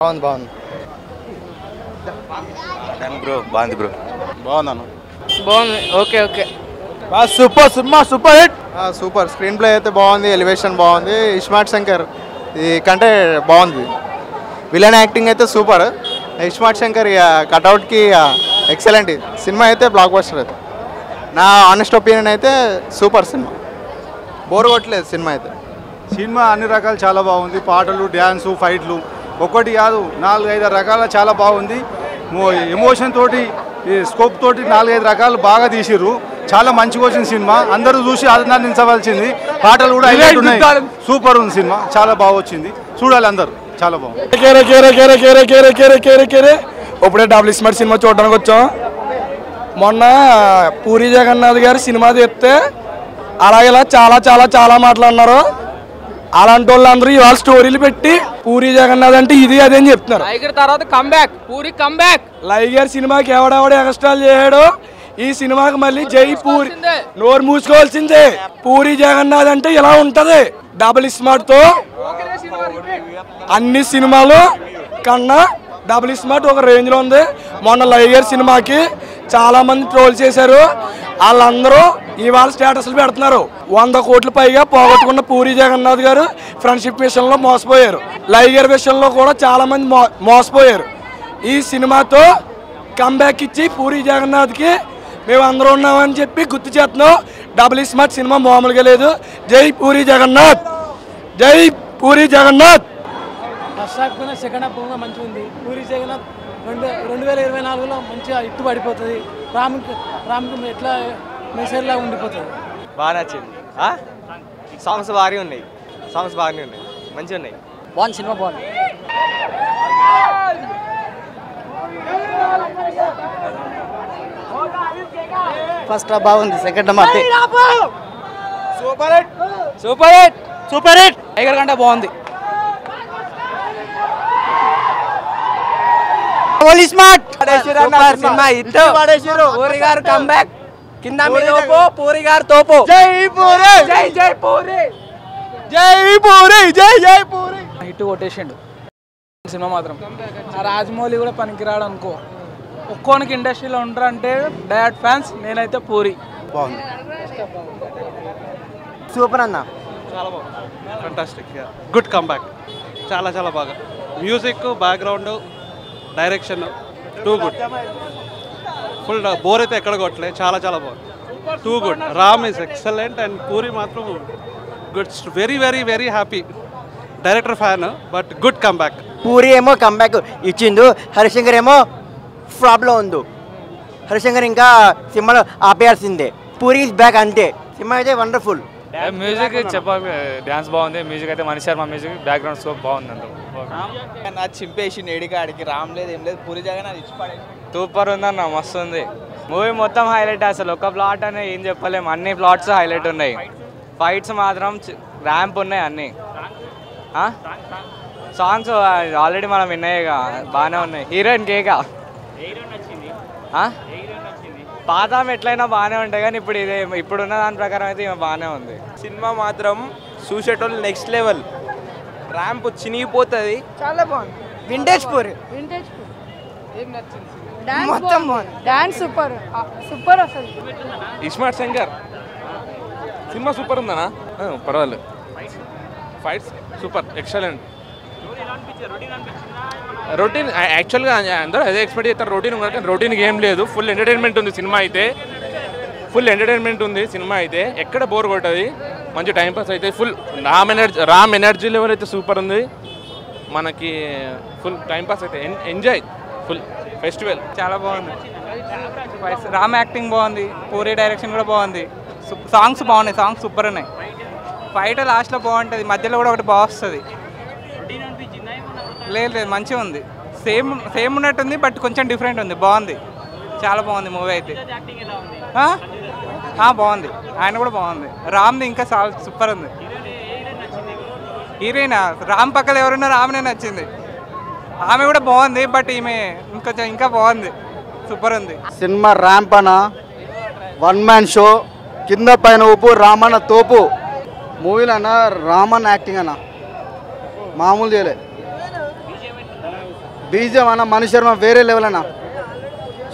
బాగుంది బాగుంది బ్రో బాగుంది బ్రో బాగుందన్న బాగుంది. Okay okay super cinema super hit super screen play అయితే బాగుంది, ఎలివేషన్ బాగుంది, ఇస్మార్ట్ శంకర్ ఈ కంటే బాగుంది. విలన్ యాక్టింగ్ అయితే సూపర్. ఇస్మార్ట్ శంకర్ ఇక కట్అవుట్కి ఎక్సలెంట్. సినిమా అయితే బ్లాక్ బస్టర్. అయితే నా ఆనెస్ట్ ఒపీనియన్ అయితే సూపర్ సినిమా, బోర్ కొట్టలేదు సినిమా అయితే. సినిమా అన్ని రకాలు చాలా బాగుంది. పాటలు, డ్యాన్సు, ఫైట్లు ఒక్కటి కాదు 4-5 రకాల చాలా బాగుంది. ఎమోషన్ తోటి స్కోప్ తోటి 4-5 రకాలు బాగా తీసిర్రు. చాలా మంచిగా వచ్చింది సినిమా, అందరూ చూసి ఆనందించవలసింది. పాటలు కూడా హైలైట్ ఉన్నాయి, సూపర్ ఉంది సినిమా, చాలా బాగా వచ్చింది, చూడాలి అందరూ, చాలా బాగుంది. ఇప్పుడే డబుల్ స్మార్ట్ సినిమా చూడడానికి వచ్చాం. మొన్న పూరి జగన్నాథ్ గారు సినిమా తీస్తే అలాగేలా చాలా చాలా చాలా మాట్లాడినారు. అలాంటి వాళ్ళందరూ ఇవాళ స్టోరీలు పెట్టి పూరి జగన్నాథ్ అంటే ఇది అదే అని చెప్తున్నారు. లైగర్ తర్వాత కంబ్యాక్, పూరి కంబ్యాక్. లైగర్ సినిమాకి ఎవడెవడ ఎక్స్ట్రాలు చేశాడు, ఈ సినిమాకి మళ్ళీ జై పూరి నోరు మూసుకోవాల్సిందే. పూరి జగన్నాథ్ అంటే ఇలా ఉంటది. డబుల్ స్మార్ట్ తో అన్ని సినిమాలు కన్నా డబుల్ స్మార్ట్ ఒక రేంజ్ లో ఉంది. మొన్న లైగర్ సినిమాకి చాలా మంది ట్రోల్ చేశారు. వాళ్ళందరూ ఇవాళ స్టేటస్లు పెడుతున్నారు. 100 కోట్ల పైగా పోగొట్టుకున్న పూరి జగన్నాథ్ గారు ఫ్రెండ్షిప్ విషయంలో మోసపోయారు. లైగర్ విషయంలో కూడా చాలా మంది మోసపోయారు. ఈ సినిమాతో కంబ్యాక్ ఇచ్చి పూరి జగన్నాథ్కి మేము అందరూ ఉన్నామని చెప్పి గుర్తు చేస్తున్నాం. డబుల్ స్మార్ట్ సినిమా మామూలుగా లేదు. జై పూరి జగన్నాథ్, జై పూరి జగన్నాథ్. ఫస్ట్ హాఫ్ కన్నా సెకండ్ హాఫ్ బాగా మంచిగా ఉంది. పూరి జగన్నాథ్ 2024లో మంచిగా ఇట్టు పడిపోతుంది. రామ్కి ఎట్లా మెసేజ్ లాగా ఉండిపోతుంది. బాగా నచ్చింది. సాంగ్స్ బాగానే ఉన్నాయి, సాంగ్స్ బాగానే ఉన్నాయి, మంచిగా ఉన్నాయి. బాగుంది సినిమా, బాగుంది. ఫస్ట్ హాఫ్ బాగుంది, second half super hit, super hit, super hit. Liger కంటే బాగుంది. పూరి గారు కంబ్యాక్, కింద పూరి గారు తోపు. జై పూరి, జై జై పూరి, జై పూరి, జై జై పూరి. హిట్ కొట్టేసిండు సినిమా మాత్రం. ఆ రాజమౌళి కూడా పనికిరాడు అనుకో. ఒక్కోనికి ఇండస్ట్రీలో ఉంటారంటే డయాడ్ ఫ్యాన్స్. నేనైతే పూరి. బాగుంది, సూపర్ అన్న, చాలా బాగుంది, ఫంటాస్టిక్, గుడ్ కంబ్యాక్, చాలా చాలా బాగా. Music, background, direction too good. Full bore అయితే ఎక్కడ కొట్టలే, చాలా చాలా బాగుంది, too good. Ram is excellent and Puri మాత్రం good. Very very very happy. Director fan, but good comeback. Puri ఏమో కంబ్యాక్ ఇచ్చిండు, హరిశంకర్ ఏమో ఫ్లాప్లో ఉంది. హరిశంకర్ ఇంకా సినిమాలో ఆపేయాల్సిందే. పూరి ఇస్ బ్యాక్ అంతే. సినిమా అయితే వండర్ఫుల్. మ్యూజిక్ చెప్పాలి, డ్యాన్స్ బాగుంది. మ్యూజిక్ అయితే మనిషి శర్మ మ్యూజిక్, బ్యాక్గ్రౌండ్ స్కోప్ బాగుంది. నా చింపేసి నేడికాడికి రామ్ లేదు, ఏం లేదు. పూరి జగన్ ఇచ్చి పడేసి సూపర్ ఉందన్న, మస్తు ఉంది. మూవీ మొత్తం హైలైట్. అసలు ఒక ప్లాట్ అని ఏం చెప్పలేము, అన్ని ప్లాట్స్ హైలైట్ ఉన్నాయి. ఫైట్స్ మాత్రం ర్యాంప్ ఉన్నాయి అన్నీ. సాంగ్స్ ఆల్రెడీ మనం విన్నాయిగా, బాగానే ఉన్నాయి. హీరోయిన్ కేగా పాత ఎట్లయినా బాగానే ఉంటాయి, కానీ ఇప్పుడున్న దాని ప్రకారం అయితే ఈమె బాగానే ఉంది. సినిమా మాత్రం చూసేటోళ్ళు నెక్స్ట్ లెవెల్. ర్యాంప్ చినిగిపోతుంది, చాలా బాగుంది. Vintage puri, vintage puri. ఏం నచ్చింది? మొత్తం బాగుంది, డాన్స్ సూపర్ సూపర్. అసలు ఇస్మార్ట్ శంకర్ సినిమా సూపర్ ఉందనా? పర్వాలేదు. Fights super, excellent. రొటీన్ యాక్చువల్గా అందరూ అదే ఎక్స్పెక్ట్ చేస్తారు, రొటీన్ ఉంది. రొటీన్కి ఏం లేదు, ఫుల్ ఎంటర్టైన్మెంట్ ఉంది సినిమా అయితే. ఫుల్ ఎంటర్టైన్మెంట్ ఉంది సినిమా అయితే, ఎక్కడ బోర్ కొట్టది, మంచి టైంపాస్ అయితే. ఫుల్ రామ్ ఎనర్జీ లెవెల్ అయితే సూపర్ ఉంది. మనకి ఫుల్ టైంపాస్ అయితే, ఎంజాయ్ ఫుల్ ఫెస్టివల్. చాలా బాగుంది. రామ్ యాక్టింగ్ బాగుంది, పూరి డైరెక్షన్ కూడా బాగుంది. సాంగ్స్ బాగున్నాయి, సాంగ్స్ సూపర్ ఉన్నాయి. ఫైట్ లాస్ట్లో బాగుంటుంది, మధ్యలో కూడా ఒకటి బాగా వస్తుంది. లేదు మంచిగా ఉంది, సేమ్ ఉన్నట్టుంది, బట్ కొంచెం డిఫరెంట్ ఉంది, బాగుంది, చాలా బాగుంది మూవీ అయితే. బాగుంది, ఆయన కూడా బాగుంది. రామ్ది ఇంకా సూపర్ ఉంది. హీరోయిన్ రామ్ పక్కన ఎవరున్నా రామ్నే నచ్చింది. ఆమె కూడా బాగుంది, బట్ ఈమె ఇంకొంచెం ఇంకా బాగుంది, సూపర్ ఉంది. సినిమా ర్యాంప్ అన్న, 1 మ్యాన్ షో, కింద పైన ఊపు, రామన్న తోపు. మూవీలో అన్న రామన్ యాక్టింగ్ అన్న మామూలు చేయలే. బీజం అన్న మణి శర్మ వేరే లెవెల్ అన్న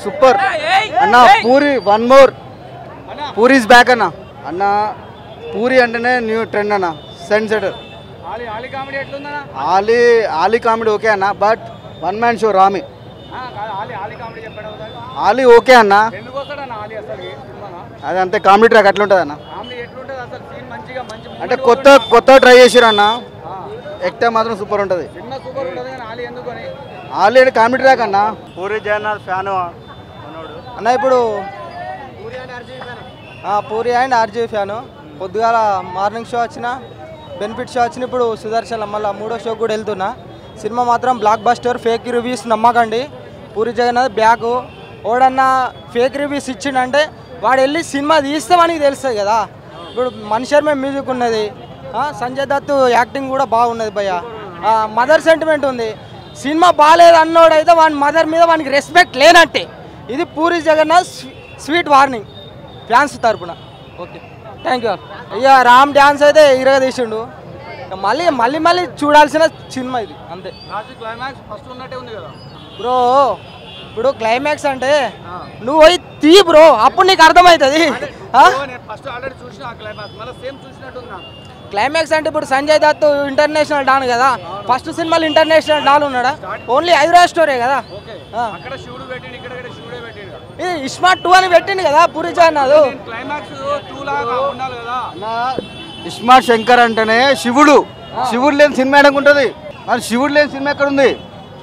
సూపర్ అన్న Puri one more Puri is back అన్న అన్న పూరి అంటేనే న్యూ ట్రెండ్ అన్న సెన్సెట్ ఆలీ కామెడీ ఓకే అన్న బట్ వన్ మ్యాన్ షో రామి ఆలీ ఓకే అన్న అది అంతే కామెడీ ట్రాక్ అట్లా ఉంటుంది అన్న అంటే కొత్త ట్రై చేసారు అన్న ఎక్టే మాత్రం సూపర్ ఉంటుంది ఆలీ అంటే కామెడీ ట్రాక్ అన్న పూరి జగన్నాథ్ ఫ్యాన్ అన్న ఇప్పుడు పూరి అండ్ ఆర్జీ ఫ్యాను పొద్దుగాల మార్నింగ్ షో వచ్చిన బెనిఫిట్ షో వచ్చిన ఇప్పుడు సుదర్శన్ మళ్ళీ 3వ షో కూడా వెళ్తున్నా సినిమా మాత్రం బ్లాక్ బస్టర్ ఫేక్ రివ్యూస్ నమ్మకండి పూరి జగన్నాథ్ బ్యాక్ ఓడన్నా ఫేక్ రివ్యూస్ ఇచ్చిండంటే వాడు వెళ్ళి సినిమా తీస్తామని తెలుస్తుంది కదా ఇప్పుడు మణి శర్మ మ్యూజిక్ ఉన్నది సంజయ్ దత్ యాక్టింగ్ కూడా బాగున్నది భయ్య మదర్ సెంటిమెంట్ ఉంది సినిమా బాగాలేదు అన్నోడైతే వాని మదర్ మీద వానికి రెస్పెక్ట్ లేనట్టే ఇది Puri Jagannadh sweet warning fans తరపున ఓకే థ్యాంక్ యూ ఇక రామ్ డ్యాన్స్ అయితే ఇరగ తీసిండు మళ్ళీ మళ్ళీ మళ్ళీ చూడాల్సిన సినిమా ఇది అంతే బ్రో ఇప్పుడు క్లైమాక్స్ అంటే నువ్వు పోయి తీ బ్రో అప్పుడు నీకు అర్థమవుతుంది క్లైమాక్స్ అంటే ఇప్పుడు సంజయ్ దత్ ఇంటర్నేషనల్ డాన్ కదా ఫస్ట్ సినిమాలో ఇంటర్నేషనల్ డాన్ ఉన్నాడా ఓన్లీ హైదరాబాద్ స్టోరీ కదా ఇది ఇస్మార్ట్ 2 అని పెట్టింది కదా పూరి జగన్నాథ్ ఇస్మార్ట్ శంకర్ అంటేనే శివుడు లేని సినిమా ఎక్కడుంటుంది మరి శివుడు లేని సినిమా ఎక్కడ ఉంది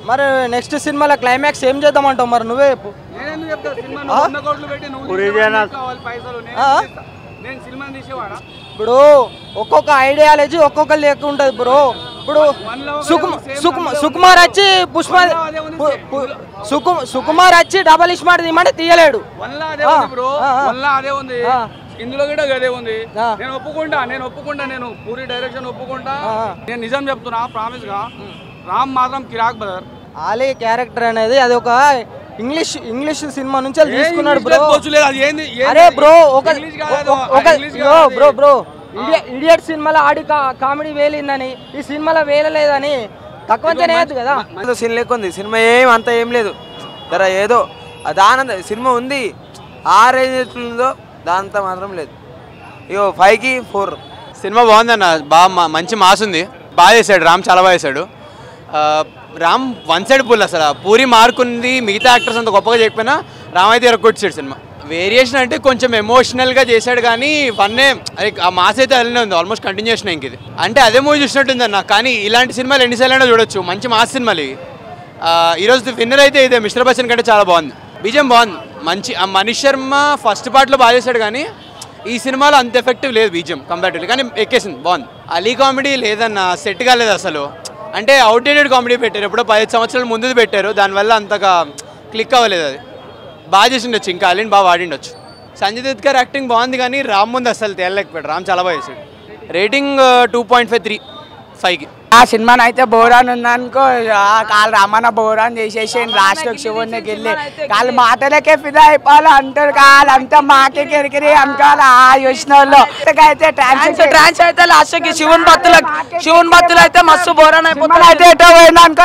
మరి నెక్స్ట్ సినిమాలో క్లైమాక్స్ ఏం చేద్దామంటావు మరి నువ్వే ఇప్పుడు ఒక్కొక్క ఐడియాలజీ ఒక్కొక్క లెక్క ఉంటుంది బ్రో ఇప్పుడు సుకుమార్ వచ్చి సుకుమార్ వచ్చి డబల్ ఇస్మార్ట్ తీయమంటే తీయలేడు ఇందులో కూడా అదే ఉంది నేను ఒప్పుకుంటా నేను పూరి డైరెక్షన్ ఒప్పుకుంటా నేను నిజం చెప్తున్నా ప్రామిస్ గా రామ్ మాత్రం కిరాక్ బ్రదర్ ఆలీ క్యారెక్టర్ అనేది అది ఒక ఇంగ్లీష్ సినిమా నుంచి తీసుకున్నాడు బ్రో అరే బ్రో బ్రో ఇడియట్ సినిమాలో ఆడి కామెడీ వేలిందని ఈ సినిమాలో వేయలేదని తక్కువ కదా సీన్ లేకుంది సినిమా ఏం లేదు జర ఏదో దానంత సినిమా ఉంది ఆ రేంజ్ ఉందో దాంతో మాత్రం లేదు ఇగో 5కి 4 సినిమా బాగుందన్న బాగా మంచి మాస్ ఉంది బాగా చేశాడు రామ్ చాలా బాగా చేశాడు రామ్ వన్ సైడ్ పుల్ అసలు పూరి మార్క్ ఉంది మిగతా యాక్టర్స్ అంత గొప్పగా చేయకపోయినా రామ్ అయితే ఎరగొచ్చాడు సినిమా వేరియేషన్ అంటే కొంచెం ఎమోషనల్గా చేశాడు కానీ వన్నే ఆ మాస్ అయితే అలానే ఉంది ఆల్మోస్ట్ కంటిన్యూషన్ ఇంక ఇది అంటే అదే మూవీ చూసినట్టుంది అన్న కానీ ఇలాంటి సినిమాలు ఎన్నిసార్లు చూడొచ్చు మంచి మాస్ సినిమాలు ఇవి ఈరోజు విన్నర్ అయితే ఇదే మిస్టర్ బచ్చన్ కంటే చాలా బాగుంది బీజం బాగుంది మంచి మణి శర్మ ఫస్ట్ పార్ట్లో బాగా చేశాడు కానీ ఈ సినిమాలో అంత ఎఫెక్టివ్ లేదు బీజం కంపారిటివ్లీ కానీ ఎక్కేసింది బాగుంది అలీ కామెడీ లేదన్న సెట్ కాలేదు అసలు అంటే అవుట్డేటెడ్ కామెడీ పెట్టారు ఎప్పుడో 15 సంవత్సరాల ముందు పెట్టారు దానివల్ల అంతగా క్లిక్ అవ్వలేదు అది బాగా చేసిండొచ్చు ఇంకా అలీని బాగా వాడిండొచ్చు సంజయ్ దత్ గారు యాక్టింగ్ బాగుంది కానీ రామ్ ముందు అసలు తేలలేకపోయాడు రామ్ చాలా బాగా చేశాడు రేటింగ్ 2.53 5కి ఆ సినిమాని అయితే బోరాన్ ఉందనుకో కాళ్ళు రమ్మన్న బోరాన్ చేసేసి లాస్ట్కి శివునికి వెళ్ళి వాళ్ళు మాటలకే ఫిదా అయిపోవాలి అంటారు కాళ్ళంతా మాకే కిరికిరి అనుకోవాలి ఆ చూసిన వాళ్ళు అయితే ట్రాన్స్ అయితే లాస్ట్కి శివుని భక్తులు అయితే మస్తు బోరాన్ అయిపోతుంది అయితే ఎటో పోయింది అనుకో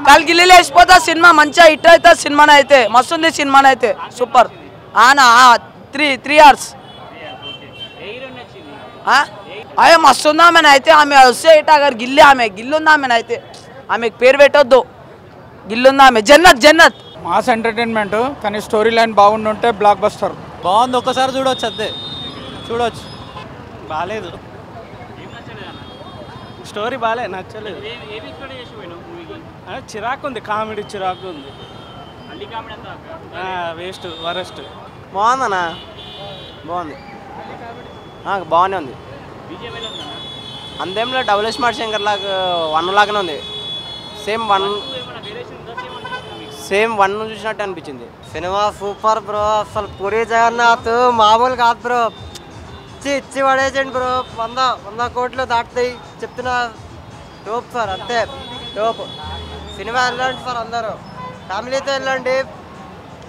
వాళ్ళు గిల్లి లేచిపోతా సినిమా మంచిగా హిట్ అవుతుంది సినిమాని అయితే మస్తుంది సినిమాని అయితే సూపర్ ఆనా 3 hours అయ్యో మస్తు ఉంది ఆమెను అయితే ఆమె వస్తే అగర్ గిల్లి ఆమె గిల్లుంది ఆమెను అయితే ఆమెకు పేరు పెట్టొద్దు గిల్లుంది ఆమె జన్నత్ మాస్ ఎంటర్టైన్మెంట్ కానీ స్టోరీ లైన్ బాగుండుంటే బ్లాక్ బస్టర్ బాగుంది ఒక్కసారి చూడవచ్చు అంతే చూడవచ్చు బాగాలేదు స్టోరీ బాగాలేదు నచ్చలేదు చిరాకు ఉంది కామెడీ చిరాకు ఉంది వేస్ట్ వరస్ట్ బాగుందన్నా బాగుంది బాగానే ఉంది అంతేంలో డబుల్ స్మార్ట్ శంకర్ లాగా 1 లాగానే ఉంది సేమ్ 1 చూసినట్టు అనిపించింది సినిమా సూపర్ బ్రో అసలు పూరి జగన్నాథ్ మామూలు కాదు బ్రో ఇచ్చి పడేసండి బ్రో 100 కోట్లు దాటుతాయి చెప్తున్నా టోప్ సార్ అంతే టోప్ సినిమా వెళ్ళండి సార్ అందరూ ఫ్యామిలీతో వెళ్ళండి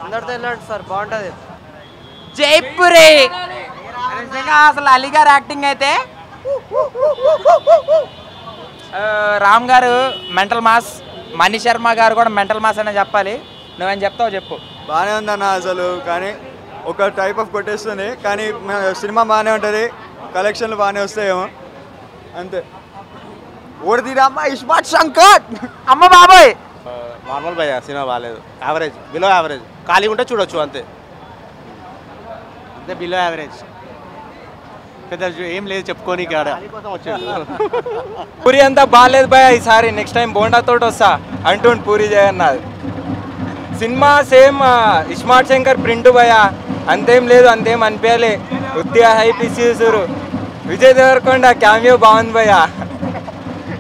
అందరితో వెళ్ళండి సార్ బాగుంటుంది జైపూరి అసలు అలీ గారు యాక్టింగ్ అయితే రామ్ గారు మెంటల్ మాస్ మణి శర్మ గారు కూడా మెంటల్ మాస్ అనే చెప్పాలి. నువ్వేం చెప్తావు చెప్పు. బాగానే ఉందన్న అసలు, కానీ ఒక టైప్ ఆఫ్ కొట్టేస్తుంది, కానీ సినిమా బాగానే ఉంటుంది, కలెక్షన్లు బాగానే వస్తాయేమో అంతే. ఓడిదిరమ్మ ఇస్మార్ట్ శంకర్ అమ్మ బాబాయ్. నార్మల్ భయ్యా, సినిమా బాగాలేదు, యావరేజ్, బిలో యావరేజ్, ఖాళీ ఉంటే చూడొచ్చు అంతే. అంతే బిలో యావరేజ్, పెద్ద ఏం లేదు చెప్పుకోని కాడ. పూరి అంతా బాగాలేదు భయ, ఈసారి నెక్స్ట్ టైం బోండాతో వస్తా అంటుండు Puri Jagannadh. Cinema same iSmart Shankar print భయ, అంతేం లేదు, అంతేం అనిపించలే, ఉత్తిగా హైప్ ఇచ్చేసారు. విజయ్ దేవరకొండ క్యామియో బాగుంది భయ.